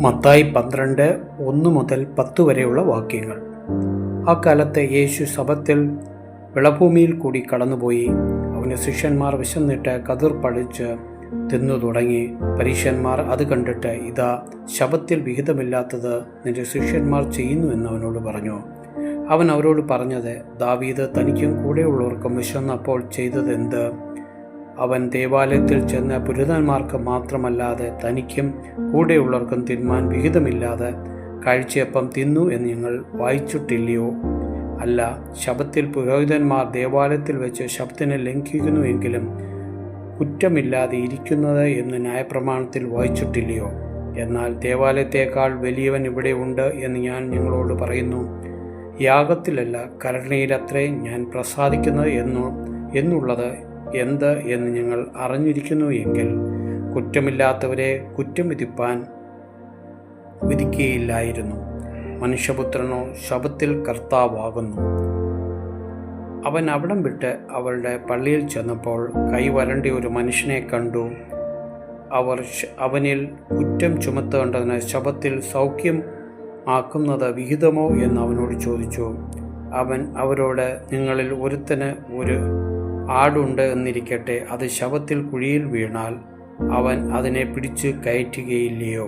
മത്തായി 12:1-10 വരെയുള്ള വാക്യങ്ങൾ. ആ കാലത്ത് യേശു ശബ്ബത്തിൽ വിളഭൂമിയിൽ കൂടി കടന്നുപോയി. അവൻ്റെ ശിഷ്യന്മാർ വിശന്നിട്ട് കതിർ പറിച്ച് തിന്നു തുടങ്ങി. പരീശന്മാർ അത് കണ്ടിട്ട്, ഇതാ, ശബ്ബത്തിൽ വിഹിതമില്ലാത്തത് നിന്റെ ശിഷ്യന്മാർ ചെയ്യുന്നു എന്ന് അവനോട് പറഞ്ഞു. അവൻ അവരോട് പറഞ്ഞത്, ദാവീദ് തനിക്കും കൂടെയുള്ളവർക്കും വിശന്നപ്പോൾ ചെയ്തതെന്ത്? അവൻ ദേവാലയത്തിൽ ചെന്ന് പുരോഹിതന്മാർക്ക് മാത്രമല്ലാതെ തനിക്കും കൂടെയുള്ളവർക്കും തിന്മാൻ വിഹിതമില്ലാതെ കാഴ്ചയപ്പം തിന്നു എന്ന് നിങ്ങൾ വായിച്ചിട്ടില്ലയോ? അല്ല, ശബ്ബത്തിൽ പുരോഹിതന്മാർ ദേവാലയത്തിൽ വെച്ച് ശബ്ബത്തിനെ ലംഘിക്കുന്നുവെങ്കിലും കുറ്റമില്ലാതെ ഇരിക്കുന്നത് എന്ന് ന്യായപ്രമാണത്തിൽ വായിച്ചിട്ടില്ലയോ? എന്നാൽ ദേവാലയത്തേക്കാൾ വലിയവൻ ഇവിടെ ഉണ്ട് എന്ന് ഞാൻ നിങ്ങളോട് പറയുന്നു. യാഗത്തിലല്ല, കരുണയിലത്രേ ഞാൻ പ്രസാദിക്കുന്നത് എന്നുള്ളത് എന്ത് എന്ന് നിങ്ങൾ അറിഞ്ഞിരിക്കുന്നു എങ്കിൽ കുറ്റമില്ലാത്തവരെ കുറ്റം വിധിക്കുകയില്ലായിരുന്നു. മനുഷ്യപുത്രനോ ശബ്ബത്തിൽ കർത്താവാകുന്നു. അവൻ അവിടം വിട്ട് അവളുടെ പള്ളിയിൽ ചെന്നപ്പോൾ കൈ വരണ്ട ഒരു മനുഷ്യനെ കണ്ടു. അവർ അവനിൽ കുറ്റം ചുമത്തേണ്ടതിന് ശബ്ബത്തിൽ സൗഖ്യം ആക്കുന്നത് വിഹിതമോ എന്ന് അവനോട് ചോദിച്ചു. അവൻ അവരോട്, നിങ്ങളിൽ ഒരുത്തന് ഒരു ആടുണ്ട് എന്നിരിക്കട്ടെ, അത് ശബ്ബത്തിൽ കുഴിയിൽ വീണാൽ അവൻ അതിനെ പിടിച്ചു കയറ്റുകയില്ലയോ?